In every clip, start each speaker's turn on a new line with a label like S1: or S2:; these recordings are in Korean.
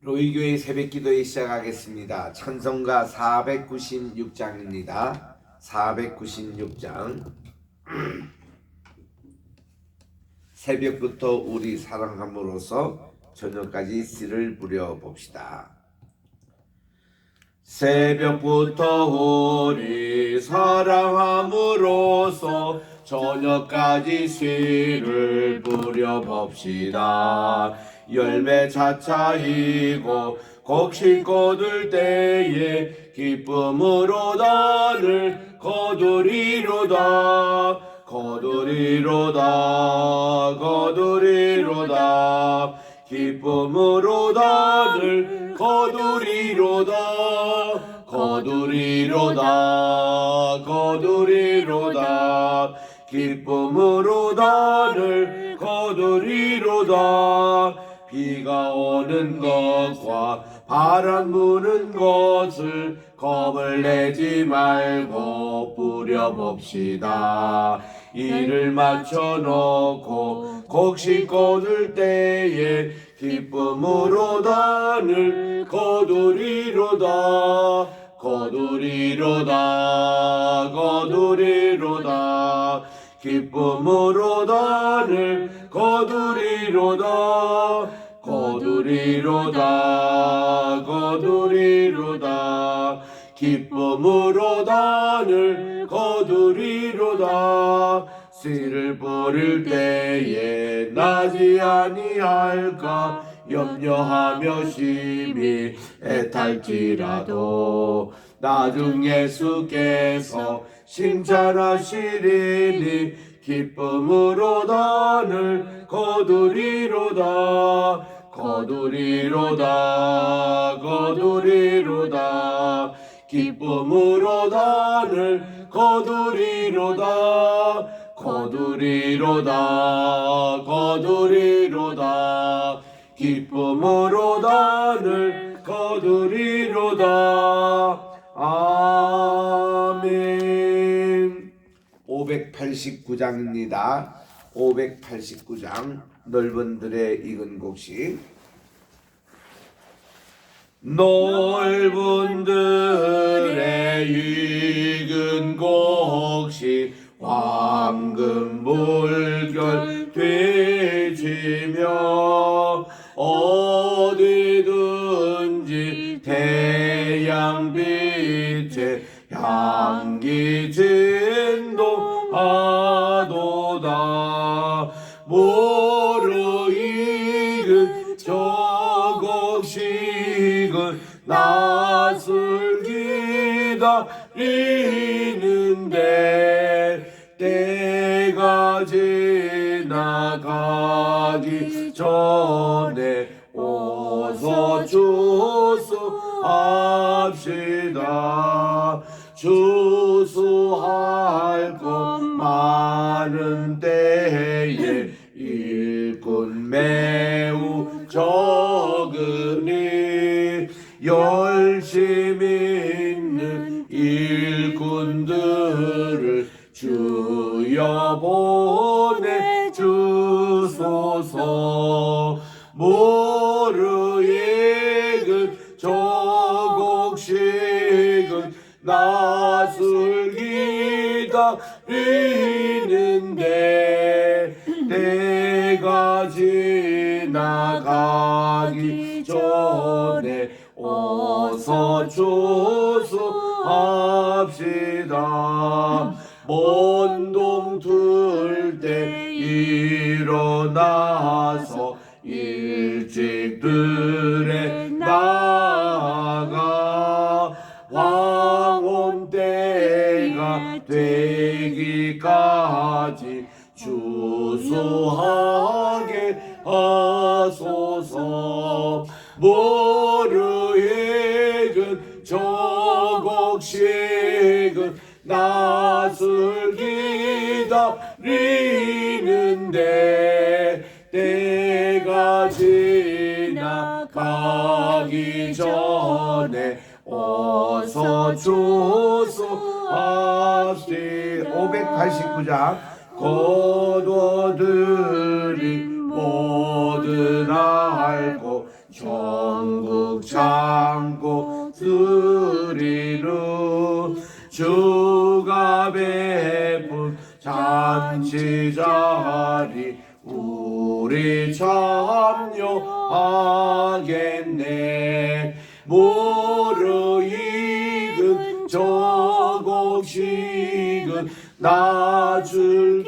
S1: 로이교회 새벽기도에 시작하겠습니다. 찬송가 496장입니다. 496장. 새벽부터 우리 사랑함으로써 저녁까지 씨를 부려봅시다. 새벽부터 우리 사랑함으로써 저녁까지 씨를 부려봅시다. 열매 차차이고 곡식 거둘 때에 기쁨으로 나를 거두리로다. 거두리로다. 거두리로다. 기쁨으로 나를 거두리로다. 거두리로다. 거두리로다. 기쁨으로 나를 거두리로다. 비가 오는 것과 바람 부는 것을 겁을 내지 말고 뿌려봅시다. 이를 맞춰놓고 곡식 거둘 때에 기쁨으로 나를 거두리로다. 거두리로다. 거두리로다. 기쁨으로 나를 거두리로다. 거두리로다. 거두리로다. 기쁨으로 나를 거두리로다. 씨를 뿌릴 때에 나지 아니할까 염려하며 심히 애탈지라도 나중 예수께서 칭찬하시리니 기쁨으로 나를 거두리로다. 거두리로다. 거두리로다. 기쁨으로 나를 거두리로다. 거두리로다. 거두리로다. 기쁨으로 나를 거두리로다. 아멘. 589장입니다. 589장 넓은 들에 익은 곡식. 넓은 들에 익은 곡식 황금 물결 되지며 어디든지 태양빛에 향기 진동하도다. 무르익은 저 곡식은 낯을 기다리는데 때가 지나가기 전에 어서 주수합시다. 주수할 것 많은 때에 일꾼 매우 적으니 열심히 있는 일꾼들을 주여 보내주소서. 무르익은 저 곡식은 낯을 기다리는데 때가 지나가기 전에 어서 주수합시다. 먼동 틀 때 일어나서 일찍 들에 나가 황혼 때가 되기까지 주수하게 하소서. 무르익은 저 곡식은 낯을 기다리는데 때가 지나가기 전에 어서 주수합시다. 589장. 거두어들이 모든 알고 천국 창고 드리루 주가 베푼 잔치 자리 우리 참여하겠네. 무르익은 저곡식은 낯을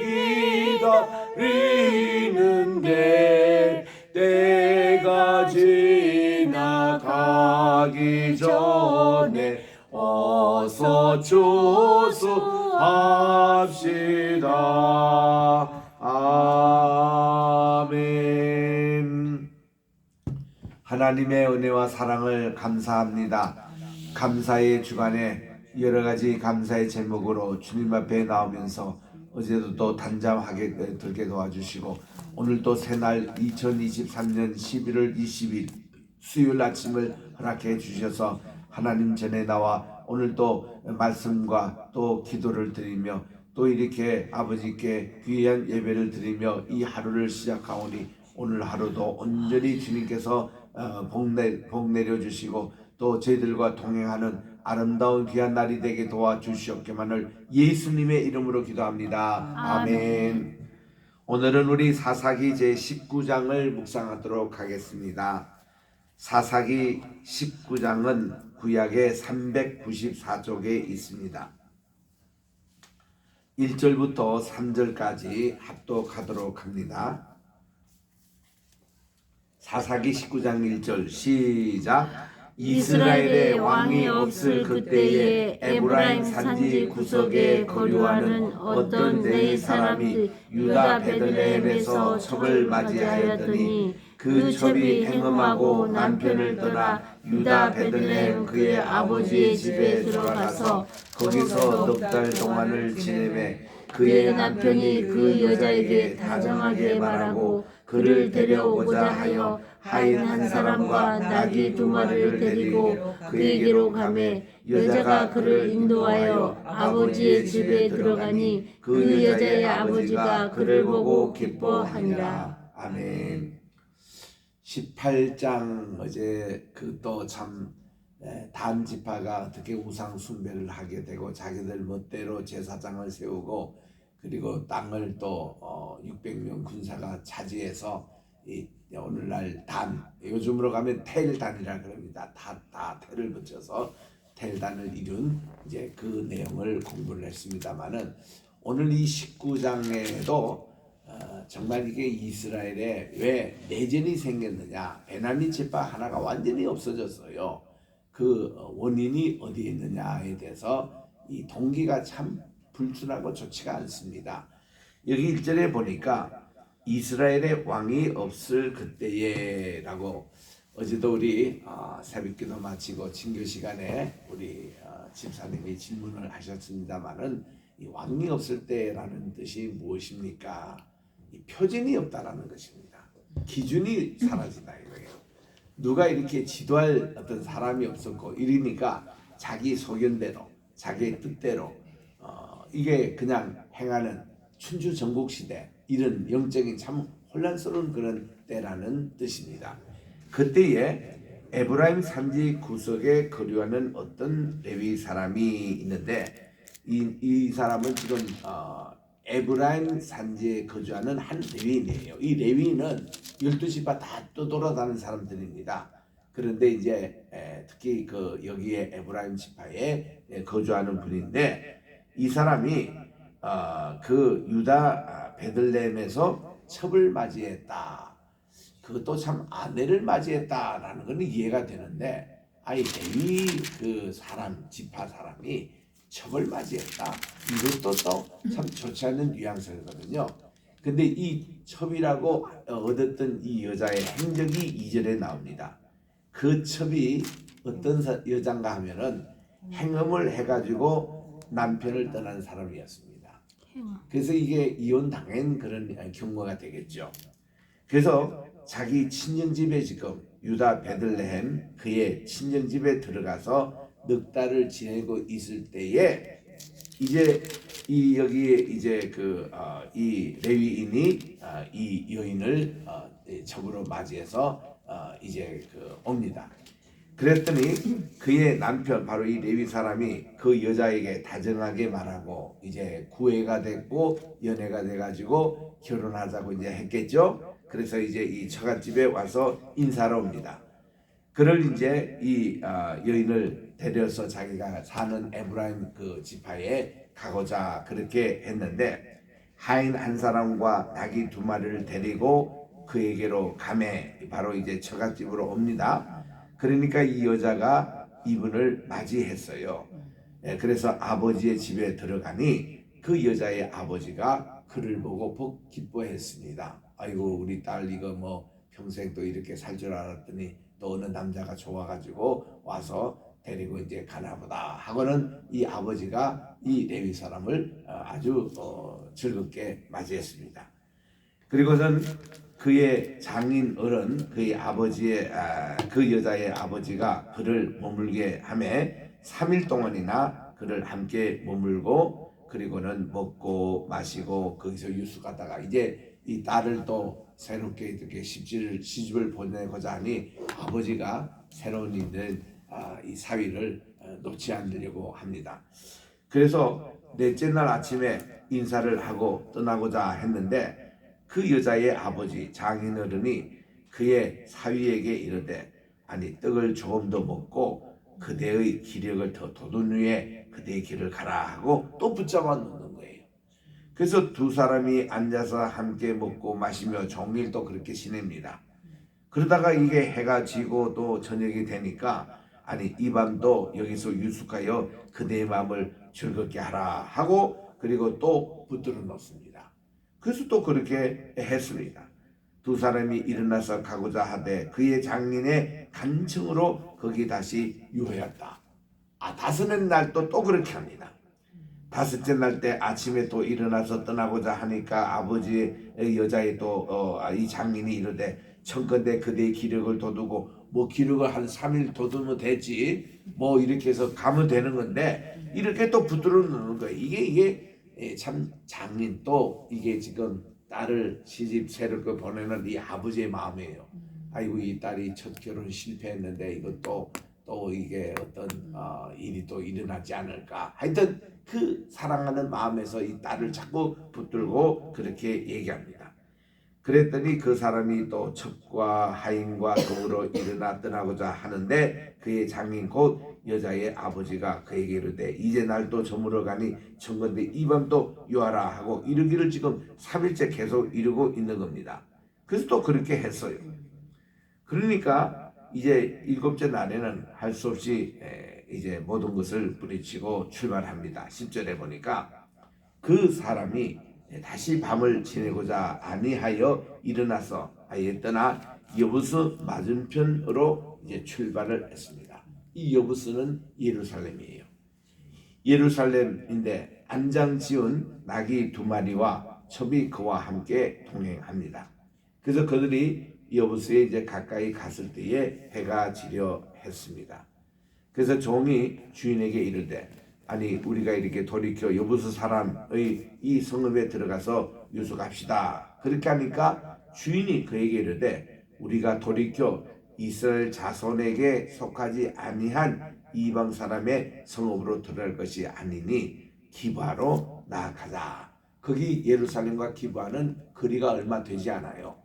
S1: 기다리는데 때가 지나가기 전에 어서 추수합시다. 아멘. 하나님의 은혜와 사랑을 감사합니다. 감사의 주간에 여러 가지 감사의 제목으로 주님 앞에 나오면서 어제도 또 단잠하게 들게 도와주시고 오늘도 새날 2023년 11월 20일 수요일 아침을 허락해 주셔서 하나님 전에 나와 오늘도 말씀과 또 기도를 드리며 또 이렇게 아버지께 귀한 예배를 드리며 이 하루를 시작하오니 오늘 하루도 온전히 주님께서 복 내려주시고 또 저희들과 동행하는 아름다운 귀한 날이 되게 도와주시옵기만을 예수님의 이름으로 기도합니다. 아멘. 오늘은 우리 사사기 제19장을 묵상하도록 하겠습니다. 사사기 19장은 구약의 394쪽에 있습니다. 1절부터 3절까지 합독하도록 합니다. 사사기 19장 1절 시작.
S2: 이스라엘의 왕이 없을 그때에 에브라임 산지 구석에 거류하는 어떤 레위 사람이 유다 베들레헴에서 첩을 맞이하였더니 그 첩이 행음하고 남편을 떠나 유다 베들레헴 그의 아버지의 집에 들어가서 거기서 넉 달 동안을 지내매 그의 남편이 그 여자에게 다정하게 말하고 그를 데려오고자 하여 하인 한 사람과 나귀 2마리를 데리고 그에게로 가매 여자가 그를 인도하여 아버지의 집에 들어가니 그 여자의 아버지가 그를 보고 기뻐하니라.
S1: 아멘. 18장 어제 그 또 참 단 지파가 어떻게 우상 숭배를 하게 되고 자기들 멋대로 제사장을 세우고 그리고 땅을 또 600명 군사가 차지해서 이 오늘날 단 요즘으로 가면 텔단이라 그럽니다. 다 텔을 붙여서 텔단을 이룬 이제 그 내용을 공부를 했습니다만은 오늘 이 19장에도 정말 이게 이스라엘에 왜 내전이 생겼느냐, 베냐민 지파 하나가 완전히 없어졌어요. 그 원인이 어디에 있느냐에 대해서 이 동기가 참 불순하고 좋지가 않습니다. 여기 1절에 보니까 이스라엘의 왕이 없을 그때에 라고 어제도 우리 새벽기도 마치고 친교 시간에 우리 집사님이 질문을 하셨습니다마는 이 왕이 없을 때라는 뜻이 무엇입니까? 이 표준이 없다라는 것입니다. 기준이 사라진다 이거예요. 누가 이렇게 지도할 어떤 사람이 없었고 이러니까 자기 소견대로 자기의 뜻대로 이게 그냥 행하는 춘추 전국시대 이런 영적인 참 혼란스러운 그런 때라는 뜻입니다. 그때에 에브라임 산지 구석에 거류하는 어떤 레위 사람이 있는데 이 사람은 지금 에브라임 산지에 거주하는 한 레위인이에요. 이 레위인은 12지파 다 또 돌아다니는 사람들입니다. 그런데 이제 특히 그 여기에 에브라임 지파에 거주하는 분인데 이 사람이 그 유다 베들레헴에서 첩을 맞이했다. 그것도 참 아내를 맞이했다라는 건 이해가 되는데 아니 레위 그 사람 지파 사람이 첩을 맞이했다. 이것도 또 참 좋지 않은 뉘앙스거든요. 근데 이 첩이라고 얻었던 이 여자의 행적이 2절에 나옵니다. 그 첩이 어떤 여잔가 하면은 행음을 해가지고 남편을 떠난 사람이었습니다. 그래서 이게 이혼 당한 그런 경우가 되겠죠. 그래서 자기 친정집에 지금 유다 베들레헴 그의 친정집에 들어가서 넉 달을 지내고 있을 때에 이제 이 여기에 이제 이 레위인이 이 여인을 첩으로 맞이해서 이제 옵니다. 그랬더니 그의 남편 바로 이 레위 사람이 그 여자에게 다정하게 말하고 이제 구애가 됐고 연애가 돼가지고 결혼하자고 이제 했겠죠. 그래서 이제 이 처갓집에 와서 인사를 옵니다. 그를 이제 이 여인을 데려서 자기가 사는 에브라임 그 지파에 가고자 그렇게 했는데 하인 한 사람과 나귀 2마리를 데리고 그에게로 가매 바로 이제 처갓집으로 옵니다. 그러니까 이 여자가 이분을 맞이했어요. 그래서 아버지의 집에 들어가니 그 여자의 아버지가 그를 보고 복 기뻐했습니다. 아이고 우리 딸 이거 뭐 평생 또 이렇게 살 줄 알았더니 또 어느 남자가 좋아가지고 와서 데리고 이제 가나보다 하고는 이 아버지가 이 레위 사람을 아주 즐겁게 맞이했습니다. 그리고선 그의 장인 어른 그의 아버지의 그 여자의 아버지가 그를 머물게 하매 3일 동안이나 그를 함께 머물고 그리고는 먹고 마시고 거기서 유숙하다가 이제 이 딸을 또 새롭게 이렇게 시집을 보내고자 하니 아버지가 새로운 일들 이 사위를 놓지 않으려고 합니다. 그래서 넷째 날 아침에 인사를 하고 떠나고자 했는데 그 여자의 아버지 장인어른이 그의 사위에게 이르되 아니 떡을 조금 더 먹고 그대의 기력을 더 돋운 후에 그대의 길을 가라 하고 또 붙잡아 놓는 거예요. 그래서 2사람이 앉아서 함께 먹고 마시며 종일 또 그렇게 지냅니다. 그러다가 이게 해가 지고 또 저녁이 되니까 아니 이 밤도 여기서 유숙하여 그대의 마음을 즐겁게 하라 하고 그리고 또 붙들어 놓습니다. 그래서 또 그렇게 했습니다. 2사람이 일어나서 가고자 하되 그의 장인의 간청으로 거기 다시 유하였다. 5째 날 또 그렇게 합니다. 5째 날 때 아침에 또 일어나서 떠나고자 하니까 아버지의 여자의 또 이 장인이 이르되 청컨대 그대의 기력을 돋우고 뭐 기력을 한 3일 돋우면 되지 뭐 이렇게 해서 가면 되는 건데 이렇게 또 붙들어 놓는 거예요. 이게 참 장인 또 이게 지금 딸을 시집 새롭게 보내는 이 아버지의 마음이에요. 아이고 이 딸이 첫 결혼 실패했는데 이것도 또 이게 어떤 일이 또 일어나지 않을까. 하여튼 그 사랑하는 마음에서 이 딸을 자꾸 붙들고 그렇게 얘기합니다. 그랬더니 그 사람이 또 첩과 하인과 동으로 일어나 떠나고자 하는데 그의 장인 곧 여자의 아버지가 그에게 이르되 이제 날도 저물어 가니 청컨대 이 밤도 유하라 하고 이르기를 지금 3일째 계속 이르고 있는 겁니다. 그래서 또 그렇게 했어요. 그러니까 이제 7째 날에는 할 수 없이 이제 모든 것을 뿌리치고 출발합니다. 10절에 보니까 그 사람이 다시 밤을 지내고자 아니하여 일어나서 아예 떠나 여부스 맞은편으로 이제 출발을 했습니다. 이 여부스는 예루살렘이에요. 예루살렘인데 안장 지은 나귀 2마리와 첩이 그와 함께 동행합니다. 그래서 그들이 여부스에 이제 가까이 갔을 때에 해가 지려 했습니다. 그래서 종이 주인에게 이르되 아니 우리가 이렇게 돌이켜 여부스 사람의 이 성읍에 들어가서 유숙합시다. 그렇게 하니까 주인이 그에게 이르되 우리가 돌이켜 이스라엘 자손에게 속하지 아니한 이방 사람의 성읍으로 들어갈 것이 아니니 기브아로 나아가자. 거기 예루살렘과 기브아는 거리가 얼마 되지 않아요.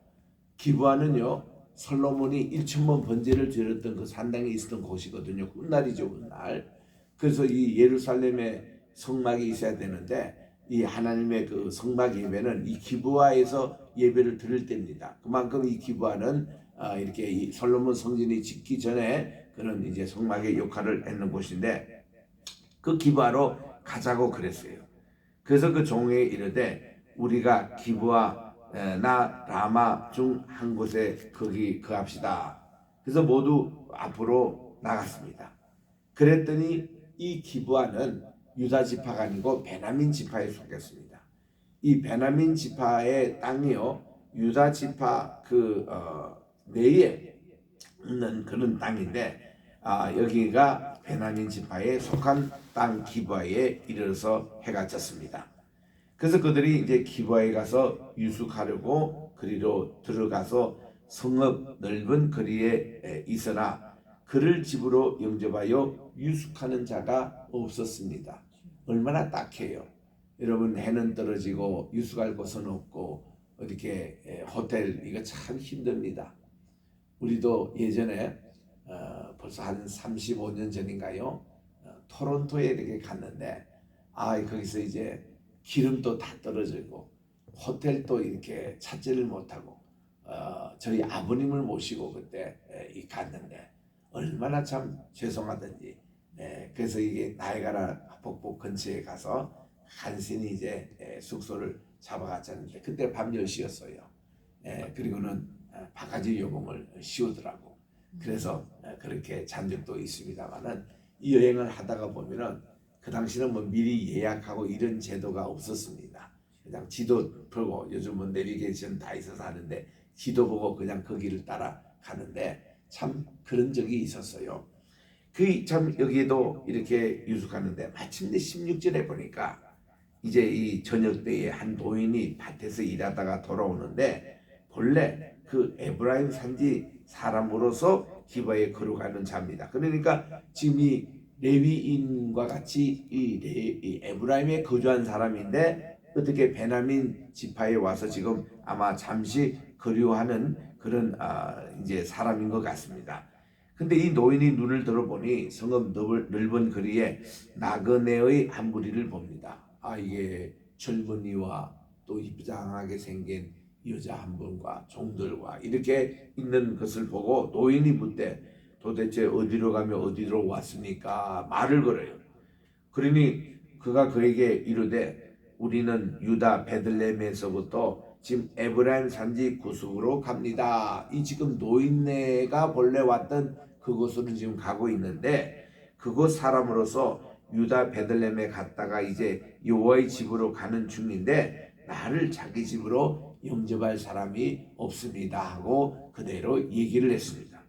S1: 기브아는요 솔로몬이 1,000번 번제를 드렸던 그 산당에 있었던 곳이거든요. 훗날이죠, 훗날. 그래서 이 예루살렘에 성막이 있어야 되는데 이 하나님의 그 성막 예배는 이 기브아에서 예배를 드릴 때입니다. 그만큼 이 기브아는 이렇게 이 솔로몬 성전이 짓기 전에 그런 이제 성막의 역할을 했는 곳인데 그 기브아로 가자고 그랬어요. 그래서 그 종에게 이르되 우리가 기브아 나 라마 중 한 곳에 거기 거합시다. 그래서 모두 앞으로 나갔습니다. 그랬더니 이 기브아는 유다 지파가 아니고 베냐민 지파에 속했습니다. 이 베냐민 지파의 땅이요 유다 지파 그 내에 있는 그런 땅인데 여기가 베냐민 지파에 속한 땅 기브아에 이르러서 해가 졌습니다. 그래서 그들이 이제 기브아에 가서 유숙하려고 그리로 들어가서 성읍 넓은 거리에 있으나 그를 집으로 영접하여 유숙하는 자가 없었습니다. 얼마나 딱해요. 여러분, 해는 떨어지고 유숙할 곳은 없고 어떻게 호텔, 이거 참 힘듭니다. 우리도 예전에 벌써 한 35년 전인가요? 토론토에 이렇게 갔는데 거기서 이제 기름도 다 떨어지고 호텔도 이렇게 찾지를 못하고 저희 아버님을 모시고 그때 갔는데 얼마나 참 죄송하던지. 그래서 이게 나이가라 폭포 근처에 가서 간신히 이제 숙소를 잡아갔었는데 그때 밤 10시였어요. 그리고는 바가지 요금을 씌우더라고. 그래서 그렇게 잔 적도 있습니다만은 이 여행을 하다가 보면은 그 당시는 뭐 미리 예약하고 이런 제도가 없었습니다. 그냥 지도 보고, 요즘은 내비게이션 다 있어서 하는데 지도 보고 그냥 그 길을 따라 가는데 참 그런 적이 있었어요. 그 참 여기에도 이렇게 유숙하는데 마침내 16절에 보니까 이제 이 저녁 때에 한 노인이 밭에서 일하다가 돌아오는데 본래 그 에브라임 산지 사람으로서 기바에 거룩하는 자입니다. 그러니까 지금 이 레위인과 같이 이 에브라임에 거주한 사람인데 어떻게 베냐민 지파에 와서 지금 아마 잠시 거류하는 그런 이제 사람인 것 같습니다. 근데 이 노인이 눈을 들어보니 성읍 넓은 거리에 나그네의 한 무리를 봅니다. 이게 젊은이와 또 이쁘장하게 생긴 여자 한 분과 종들과 이렇게 있는 것을 보고 노인이 묻되 도대체 어디로 가며 어디로 왔습니까? 말을 걸어요. 그러니 그가 그에게 이르되 우리는 유다 베들레헴에서부터 지금 에브라임 산지 구숙으로 갑니다. 이 지금 노인네가 본래 왔던 그곳으로 지금 가고 있는데 그곳 사람으로서 유다 베들레헴에 갔다가 이제 여호와의 집으로 가는 중인데 나를 자기 집으로 영접할 사람이 없습니다 하고 그대로 얘기를 했습니다.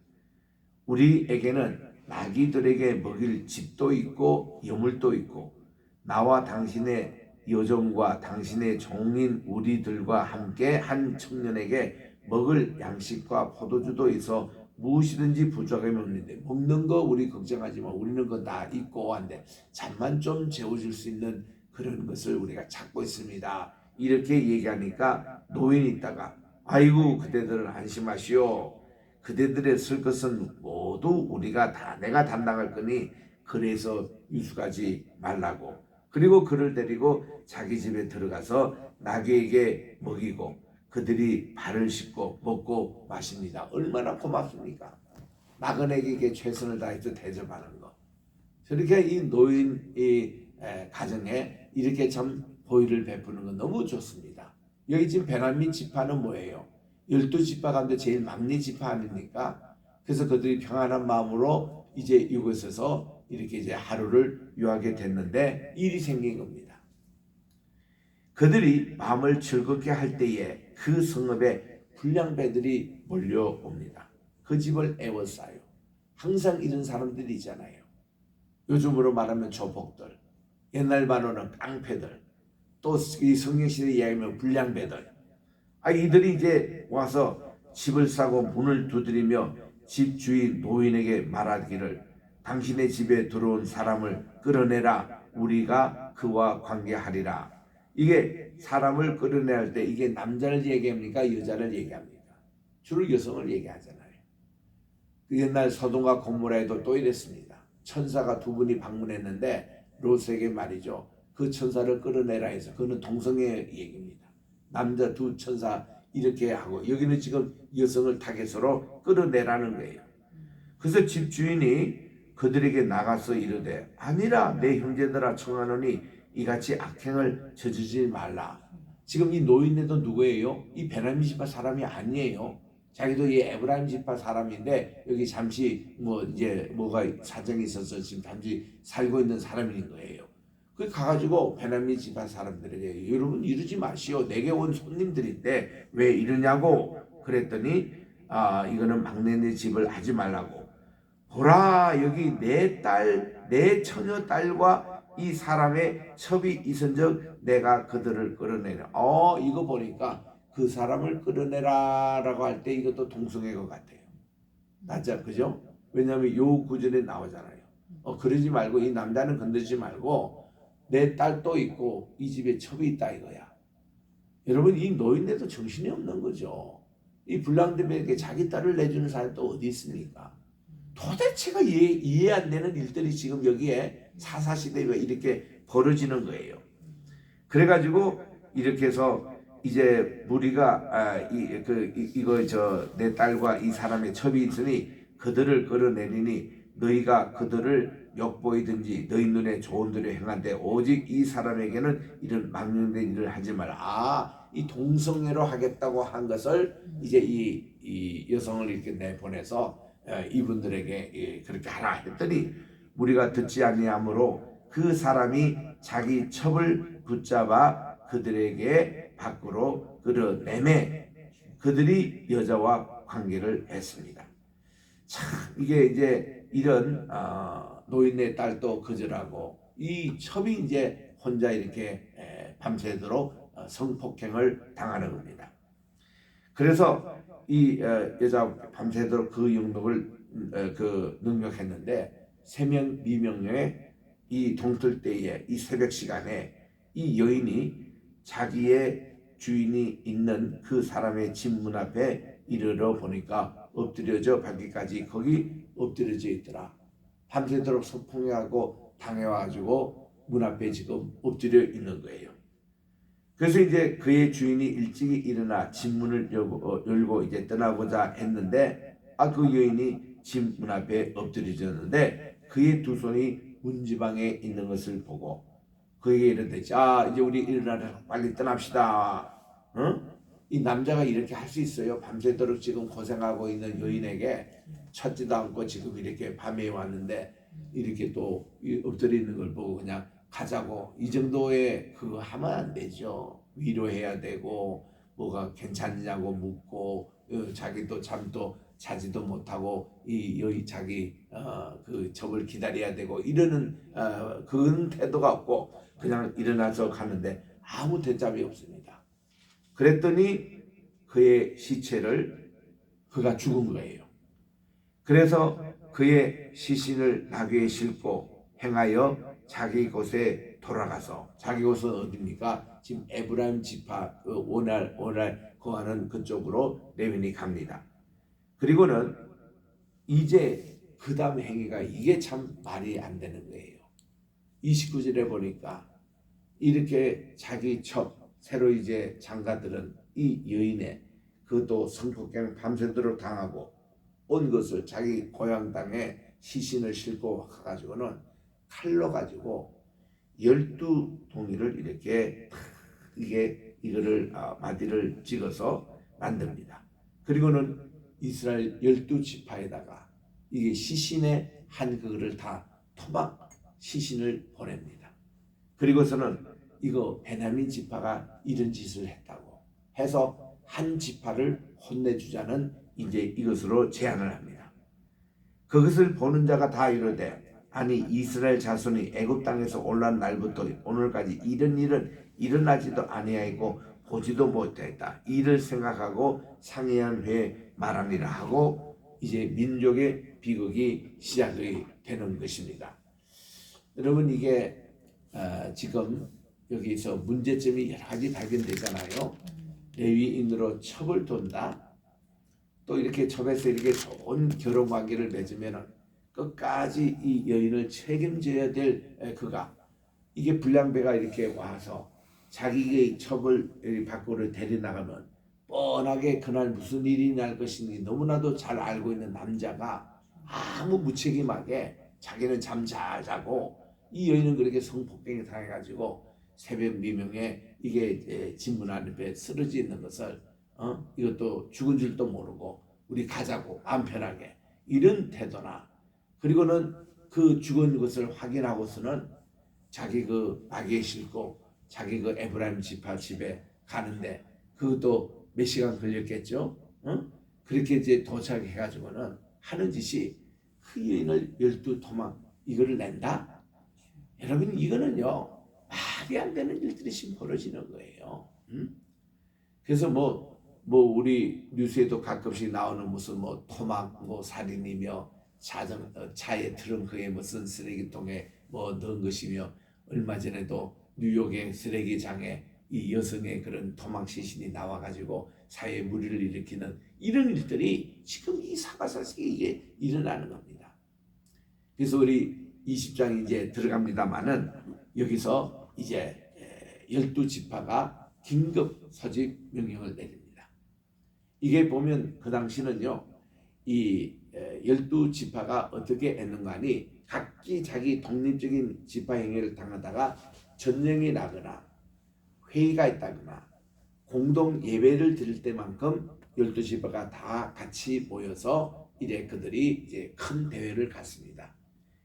S1: 우리에게는 나귀들에게 먹일 집도 있고 여물도 있고 나와 당신의 여종과 당신의 종인 우리들과 함께 한 청년에게 먹을 양식과 포도주도 있어 무엇이든지 부족함이 없는데 먹는 거 우리 걱정하지 마. 우리는 거 다 있고 한데 잠만 좀 재워줄 수 있는 그런 것을 우리가 찾고 있습니다. 이렇게 얘기하니까 노인이 있다가 아이고 그대들은 안심하시오. 그대들의 쓸 것은 모두 우리가 다 내가 담당할 거니 그래서 유숙하지 말라고. 그리고 그를 데리고 자기 집에 들어가서 나귀에게 먹이고 그들이 발을 씻고 먹고 마십니다. 얼마나 고맙습니까? 나그네에게 최선을 다해서 대접하는 거. 저렇게 이 노인의 가정에 이렇게 참 보위를 베푸는 건 너무 좋습니다. 여기 지금 베냐민 지파는 뭐예요? 12지파 가운데 제일 막내 지파 아닙니까? 그래서 그들이 평안한 마음으로 이제 이곳에서 이렇게 이제 하루를 유하게 됐는데 일이 생긴 겁니다. 그들이 마음을 즐겁게 할 때에 그 성읍에 불량배들이 몰려옵니다. 그 집을 애워싸요. 항상 이런 사람들이 있잖아요. 요즘으로 말하면 조폭들, 옛날 말로는 깡패들, 또 이 성경시대 이야기하면 불량배들. 이들이 이제 와서 집을 싸고 문을 두드리며 집 주인 노인에게 말하기를 당신의 집에 들어온 사람을 끌어내라. 우리가 그와 관계하리라. 이게 사람을 끌어내야 할 때 이게 남자를 얘기합니까? 여자를 얘기합니까? 주로 여성을 얘기하잖아요. 그 옛날 소돔과 고모라에도 또 이랬습니다. 천사가 두 분이 방문했는데 롯에게 말이죠. 그 천사를 끌어내라 해서 그거는 동성애 얘기입니다. 남자 두 천사 이렇게 하고 여기는 지금 여성을 타겟으로 끌어내라는 거예요. 그래서 집주인이 그들에게 나가서 이르되 아니라 내 형제들아 청하노니 이같이 악행을 저지르지 말라. 지금 이 노인네도 누구예요? 이 베냐민 지파 사람이 아니에요. 자기도 이 에브라임 지파 사람인데 여기 잠시 뭐 이제 뭐가 사정이 있어서 지금 잠시 살고 있는 사람인 거예요. 그 가가지고 베냐민 지파 사람들에게 여러분 이러지 마시오. 내게 온 손님들인데 왜 이러냐고 그랬더니 이거는 막내네 집을 하지 말라고. 보라 여기 내 딸, 내 처녀 딸과 이 사람의 첩이 있은즉 내가 그들을 끌어내려. 이거 보니까 그 사람을 끌어내라라고 할 때 이것도 동성애 것 같아요. 맞죠? 그죠? 왜냐하면 요 구절에 나오잖아요. 그러지 말고 이 남자는 건드리지 말고 내 딸도 있고 이 집에 첩이 있다 이거야. 여러분 이 노인네도 정신이 없는 거죠. 이 불량대에게 자기 딸을 내주는 사람이 또 어디 있습니까? 도대체가 이해 안 되는 일들이 지금 여기에 사사시대가 이렇게 벌어지는 거예요. 그래가지고 이렇게 해서 이제 무리가 이거 내 딸과 이 사람의 첩이 있으니 그들을 끌어내리니 너희가 그들을 욕보이든지 너희 눈에 좋은 대로 행한데 오직 이 사람에게는 이런 망령된 일을 하지 말라. 이 동성애로 하겠다고 한 것을 이제 이 여성을 이렇게 내보내서 이분들에게 그렇게 하라 했더니 무리가 듣지 아니하므로 그 사람이 자기 첩을 붙잡아 그들에게 밖으로 끌어내매 그들이 여자와 관계를 했습니다. 참 이게 이제 이런 노인네 딸도 거절하고 이 첩이 이제 혼자 이렇게 밤새도록 성폭행을 당하는 겁니다. 그래서 이 여자 밤새도록 그 영역을 능력했는데 세명 미명령에 이 동틀 때에 이 새벽 시간에 이 여인이 자기의 주인이 있는 그 사람의 집 문 앞에 이르러 보니까 엎드려져 받기까지 거기 엎드려져 있더라. 밤새도록 성폭행하고 당해와가지고 문 앞에 지금 엎드려 있는 거예요. 그래서 이제 그의 주인이 일찍이 일어나 집 문을 열고 이제 떠나고자 했는데 그 여인이 집 문 앞에 엎드려졌는데 그의 두 손이 문지방에 있는 것을 보고 그에게 이르되 자 이제 우리 일어나서 빨리 떠납시다. 이 남자가 이렇게 할 수 있어요? 밤새도록 지금 고생하고 있는 여인에게 찾지도 않고 지금 이렇게 밤에 왔는데 이렇게 또 엎드려 있는 걸 보고 그냥 가자고 이 정도의 그거 하면 안 되죠. 위로해야 되고 뭐가 괜찮냐고 묻고 자기도 참 또 자지도 못하고 이 여기 자기 그 첩을 기다려야 되고 이러는 그런 태도가 없고 그냥 일어나서 가는데 아무 대답이 없습니다. 그랬더니 그의 시체를 그가 죽은 거예요. 그래서 그의 시신을 나귀에 싣고 행하여 자기 곳에 돌아가서 자기 곳은 어디입니까? 지금 에브라임 지파 오날 거하는 그쪽으로 레윈이 갑니다. 그리고는 이제 그 다음 행위가 이게 참 말이 안 되는 거예요. 29절에 보니까 이렇게 자기 첩 새로 이제 장가들은 이 여인의 그것도 성폭행 밤새도록 당하고 온 것을 자기 고향 땅에 시신을 싣고 가가지고는 칼로 가지고 12동이를 이렇게 이거를 마디를 찍어서 만듭니다. 그리고는 이스라엘 12지파에다가 이게 시신의 한 그거를 다 토막 시신을 보냅니다. 그리고서는 이거 베냐민 지파가 이런 짓을 했다고 해서 한 지파를 혼내주자는 이제 이것으로 제안을 합니다. 그것을 보는 자가 다 이르되 아니 이스라엘 자손이 애굽 땅에서 올라온 날부터 오늘까지 이런 일은 일어나지도 아니하고 보지도 못했다. 이를 생각하고 상의한 후에 말하니라 하고 이제 민족의 비극이 시작이 되는 것입니다. 여러분 이게 지금 여기서 문제점이 여러 가지 발견되잖아요. 레위인으로 첩을 둔다. 또 이렇게 첩에서 이렇게 좋은 결혼 관계를 맺으면 끝까지 이 여인을 책임져야 될 그가 이게 불량배가 이렇게 와서 자기의 첩을 밖으로 데려나가면 뻔하게 그날 무슨 일이 날 것인지 너무나도 잘 알고 있는 남자가 아무 무책임하게 자기는 잠 잘 자고 이 여인은 그렇게 성폭행에 당해가지고 새벽 미명에 이게 집문 앞에 쓰러져 있는 것을 이것도 죽은 줄도 모르고 우리 가자고 마음 편하게 이런 태도나 그리고는 그 죽은 것을 확인하고서는 자기 그 나귀에 싣고 자기 그 에브라임 지파 집에 가는데 그것도 몇 시간 걸렸겠죠. 그렇게 이제 도착해가지고는 하는 짓이 그 여인을 12토막 이거를 낸다. 여러분 이거는요 말이 안 되는 일들이 지금 벌어지는 거예요. 그래서 우리 뉴스에도 가끔씩 나오는 무슨 토막 살인이며 차의 트렁크에 무슨 쓰레기통에 넣은 것이며, 얼마 전에도 뉴욕의 쓰레기장에 이 여성의 그런 토막 시신이 나와가지고 사회에 물의를 일으키는 이런 일들이 지금 이 사바사식에 이게 일어나는 겁니다. 그래서 우리 20장 이제 들어갑니다만은 여기서 이제 12지파가 긴급 소집 명령을 내립니다. 이게 보면 그 당시는요, 이 12지파가 어떻게 했는가 하니 각기 자기 독립적인 지파 행위를 당하다가 전쟁이 나거나 회의가 있다거나 공동 예배를 드릴 때만큼 12지파가 다 같이 모여서 이래 그들이 이제 큰 대회를 갖습니다.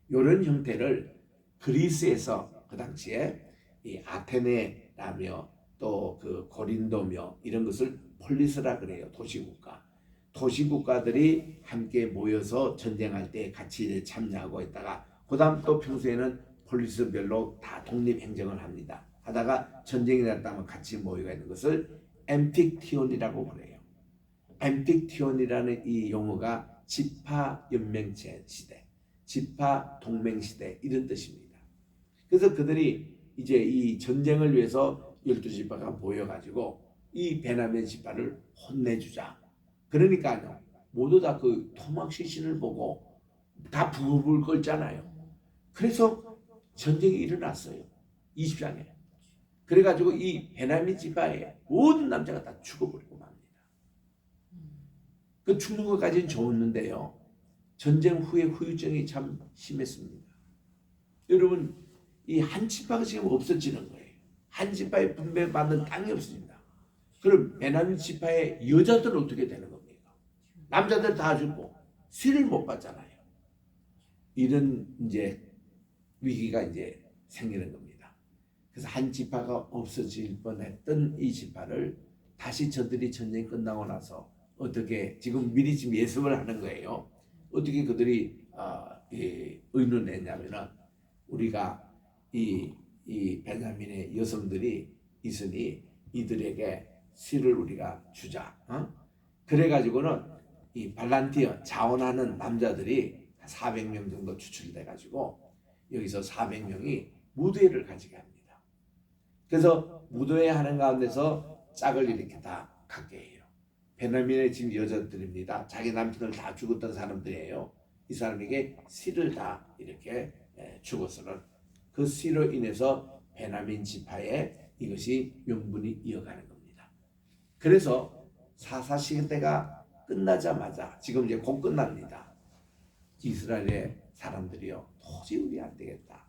S1: 이런 형태를 그리스에서 그 당시에 이 아테네라며 또 그 고린도며 이런 것을 폴리스라 그래요. 도시국가. 도시국가들이 함께 모여서 전쟁할 때 같이 참여하고 있다가 그다음 또 평소에는 폴리스별로 다 독립행정을 합니다. 하다가 전쟁이 났다면 같이 모여가 있는 것을 엠픽티온이라고 그래요. 엠픽티온이라는 이 용어가 지파 연맹체 시대, 지파 동맹 시대 이런 뜻입니다. 그래서 그들이 이제 이 전쟁을 위해서 12지파가 모여가지고 이 베냐민 지파를 혼내주자. 그러니까요, 모두 다 그 토막 시신을 보고 다 부글부글 끓잖아요. 그래서 전쟁이 일어났어요. 20장에. 그래가지고 이 베냐민 지파의 모든 남자가 다 죽어버리고 맙니다. 그 죽는 것까지는 좋았는데요, 전쟁 후에 후유증이 참 심했습니다. 여러분, 이 한 지파가 지금 없어지는 거예요. 한 지파에 분배받는 땅이 없어진다. 그럼 베냐민 지파의 여자들은 어떻게 되는 겁니까? 남자들 다 죽고 씨를 못 받잖아요. 이런 이제 위기가 이제 생기는 겁니다. 그래서 한 지파가 없어질 뻔했던 이 지파를 다시 저들이 전쟁 끝나고 나서 어떻게 지금 미리 지금 예습을 하는 거예요. 어떻게 그들이 의논했냐면은 우리가 이 베냐민의 여성들이 있으니 이들에게 씨를 우리가 주자. 그래가지고는 이 발란티어 자원하는 남자들이 400명 정도 추출돼가지고 여기서 400명이 무대를 가지게 합니다. 그래서 무대에 하는 가운데서 짝을 이렇게 다 갖게 해요. 베냐민의 지금 여자들입니다. 자기 남편을 다 죽었던 사람들이에요. 이 사람에게 씨를 다 이렇게 주고서는 그 씨로 인해서 베냐민 지파에 이것이 명분이 이어가는 겁니다. 그래서 사사시대가 끝나자마자 지금 이제 곧 끝납니다. 이스라엘의 사람들이요, 도저히 우리 안 되겠다.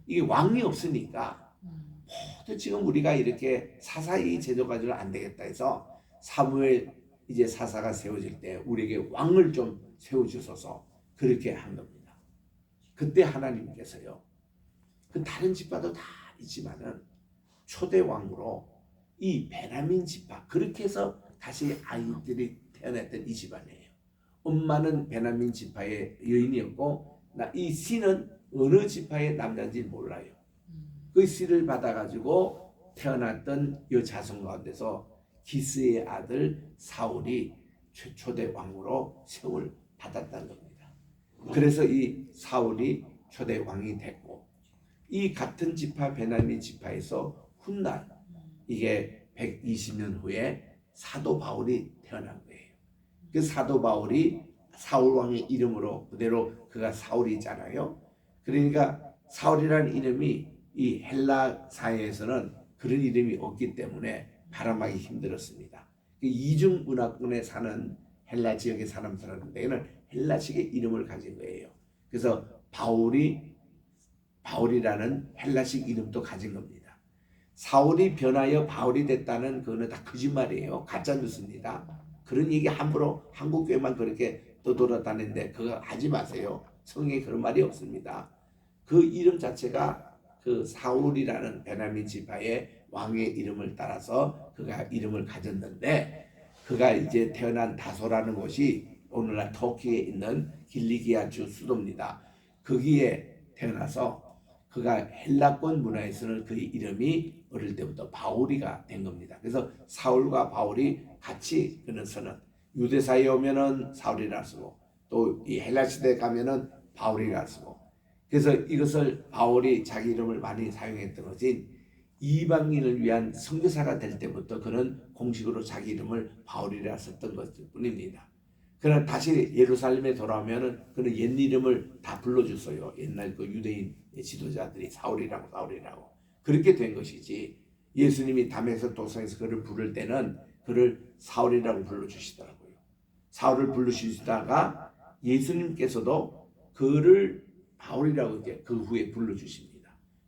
S1: 이게 왕이 없으니까 모두 지금 우리가 이렇게 사사히 제도가지고 안 되겠다 해서 사무엘 이제 사사가 세워질 때 우리에게 왕을 좀 세워주소서 그렇게 한 겁니다. 그때 하나님께서요, 그 다른 지파도 다 있지만은 초대 왕으로 이 베냐민 지파, 그렇게 해서 다시 아이들이 태어났던 이 집안이에요. 엄마는 베냐민 지파의 여인이었고 이 씨는 어느 지파의 남자인지 몰라요. 그 씨를 받아가지고 태어났던 이 자손 가운데서 기스의 아들 사울이 초대 왕으로 세움을 받았다는 겁니다. 그래서 이 사울이 초대 왕이 됐고, 이 같은 지파 베냐민 지파에서 훗날 이게 120년 후에 사도 바울이 태어난 거예요. 그 사도 바울이 사울 왕의 이름으로 그대로 그가 사울이잖아요. 그러니까 사울이라는 이름이 이 헬라 사회에서는 그런 이름이 없기 때문에 발음하기 힘들었습니다. 이중 문화권에 사는 헬라 지역의 사람들한테는 헬라식의 이름을 가진 거예요. 그래서 바울이라는 헬라식 이름도 가진 겁니다. 사울이 변하여 바울이 됐다는 그거는 다 거짓말이에요. 가짜 뉴스입니다. 그런 얘기 함부로 한국 교회만 그렇게 떠돌아다니는데 그거 하지 마세요. 성경에 그런 말이 없습니다. 그 이름 자체가 그 사울이라는 베냐민 지파의 왕의 이름을 따라서 그가 이름을 가졌는데, 그가 이제 태어난 다소라는 곳이 오늘날 터키에 있는 길리기아 주 수도입니다. 거기에 태어나서 그가 헬라권 문화에서는 그 이름이 어릴 때부터 바울이가 된 겁니다. 그래서 사울과 바울이 같이 그는 서는 유대사에 오면은 사울이라 쓰고 또 이 헬라 시대에 가면은 바울이라 쓰고 그래서 이것을 바울이 자기 이름을 많이 사용했던 것이 이방인을 위한 선교사가 될 때부터 그는 공식으로 자기 이름을 바울이라 썼던 것일 뿐입니다. 그러나 다시 예루살렘에 돌아오면은 그는 옛 이름을 다 불러줬어요. 옛날 그 유대인 지도자들이 사울이라고 그렇게 된 것이지 예수님이 담에서 도성에서 그를 부를 때는 그를 사울이라고 불러주시더라고요. 사울을 부르시다가 예수님께서도 그를 바울이라고 이제 그 후에 불러주십니다.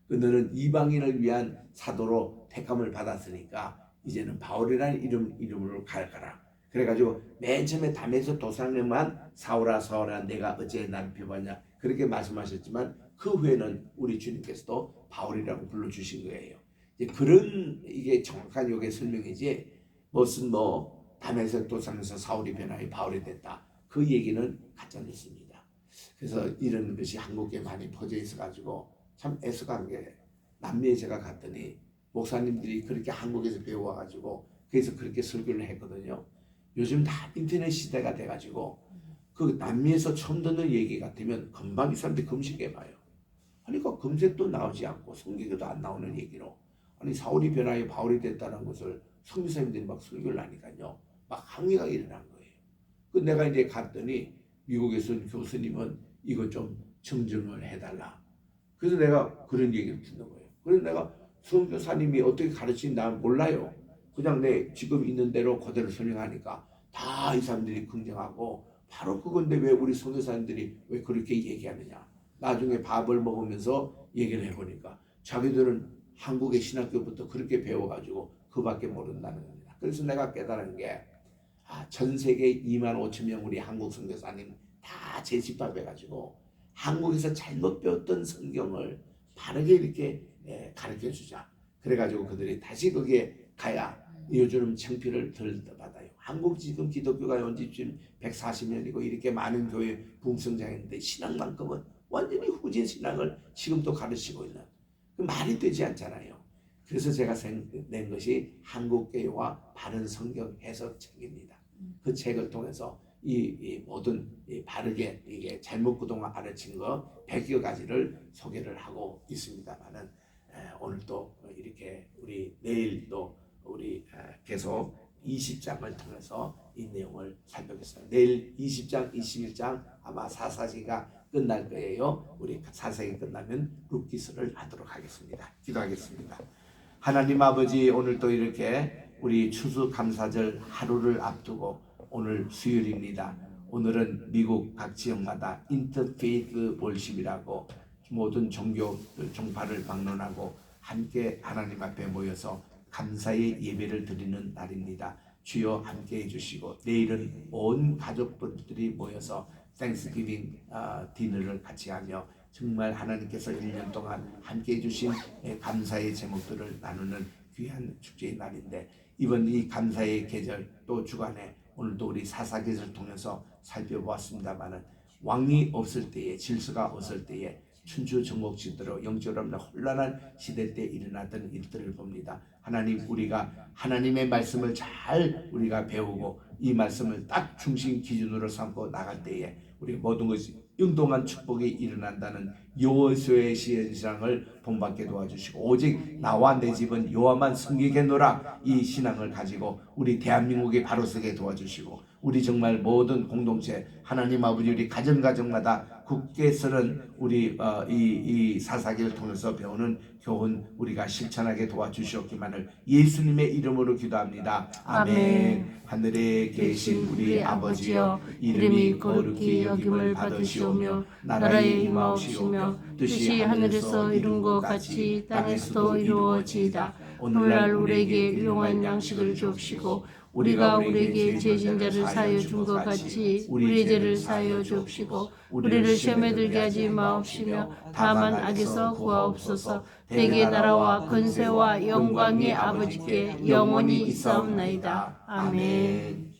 S1: 너는 이방인을 위한 사도로 택함을 받았으니까 이제는 바울이라는 이름으로 가라. 그래가지고 맨 처음에 담에서 도상에만 사울아 내가 어째 나를 비하냐 그렇게 말씀하셨지만 그 후에는 우리 주님께서도 바울이라고 불러주신 거예요. 이제 그런 이게 정확한 요게 설명이지 무슨 담에서 도상에서 사울이 변하여 바울이 됐다 그 얘기는 가짜 뉴스입니다. 그래서 이런 것이 한국에 많이 퍼져 있어가지고 참 애석한 게 남미에 제가 갔더니 목사님들이 그렇게 한국에서 배워와가지고 그래서 그렇게 설교를 했거든요. 요즘 다 인터넷 시대가 돼가지고 그 남미에서 처음 듣는 얘기 같으면 금방 이 사람들이 검색해봐요. 아니 그 검색도 나오지 않고 성경에도 안 나오는 얘기로 아니 사울이 변하여 바울이 됐다는 것을 선교사님들이 막 설교를 하니까요. 막 항의가 일어난 거예요. 그 내가 이제 갔더니 미국에서 교수님은 이거 좀 정정을 해달라. 그래서 내가 그런 얘기를 듣는 거예요. 그래서 내가 선교사님이 어떻게 가르치는지 난 몰라요. 그냥 내 지금 있는 대로 그대로 설명하니까 다 이 사람들이 긍정하고 바로 그건데 왜 우리 선교사님들이 왜 그렇게 얘기하느냐. 나중에 밥을 먹으면서 얘기를 해보니까 자기들은 한국의 신학교부터 그렇게 배워가지고 그밖에 모른다는 겁니다. 그래서 내가 깨달은 게 전 세계 2만 5천 명 우리 한국 선교사님 다 재집합해가지고 한국에서 잘못 배웠던 성경을 바르게 이렇게 가르쳐주자. 그래가지고 그들이 다시 거기에 가야 요즘 창피를 덜 받아요. 한국 지금 기독교가 온 지 지금 140년이고 이렇게 많은 교회 붕성장했는데 신앙만큼은 완전히 후진 신앙을 지금도 가르치고 있는 그 말이 되지 않잖아요. 그래서 제가 낸 것이 한국교회와 바른 성경 해석 책입니다. 그 책을 통해서 이 모든 바르게 이게 잘못 그동안 가르친 거 100여 가지를 소개를 하고 있습니다만은 오늘 또 이렇게 우리 내일도 우리 계속 20장을 통해서 이 내용을 살펴보겠습니다. 내일 20장, 21장 아마 사사기가 끝날 거예요. 우리 사사기 끝나면 룻기서를 하도록 하겠습니다. 기도하겠습니다. 하나님 아버지 오늘 또 이렇게 우리 추수감사절 하루를 앞두고 오늘 수요일입니다. 오늘은 미국 각 지역마다 인터페이스 월십이라고 모든 종교 종파를 방문하고 함께 하나님 앞에 모여서 감사의 예배를 드리는 날입니다. 주여 함께 해주시고 내일은 온 가족분들이 모여서 땡스기빙 디너를 같이 하며 정말 하나님께서 1년 동안 함께 해주신 감사의 제목들을 나누는 귀한 축제의 날인데 이번 이 감사의 계절 또 주간에 오늘도 우리 사사기를 통해서 살펴보았습니다마는 왕이 없을 때에 질서가 없을 때에 춘추전국시대로 영적으로 혼란한 시대 때 일어났던 일들을 봅니다. 하나님 우리가 하나님의 말씀을 잘 우리가 배우고 이 말씀을 딱 중심 기준으로 삼고 나갈 때에 우리 모든 것이 영동한 축복이 일어난다는 여호수아의 신앙을 본받게 도와주시고 오직 나와 내 집은 여호와만 섬기겠노라 이 신앙을 가지고 우리 대한민국이 바로 서게 도와주시고 우리 정말 모든 공동체 하나님 아버지 우리 가정마다 굳게 서는 우리 이 사사기를 통해서 배우는 교훈 우리가 실천하게 도와주시옵기만을 예수님의 이름으로 기도합니다. 아멘. 하늘에 계신 우리 아버지여 이름이 거룩히 여김을 받으시오며 나라의 임하옵시며 뜻이 하늘에서 이룬 것 같이 땅에서도 이루어지이다. 오늘날 우리에게 일용할 양식을 주옵시고 우리가 우리에게 죄진 자를 사하여 준 것 같이 우리의 죄를 사하여 주옵시고 우리를 시험에 들게 하지 마옵시며 다만 악에서 구하옵소서. 대개 나라와 권세와 영광이 아버지께 영원히 있사옵나이다. 아멘.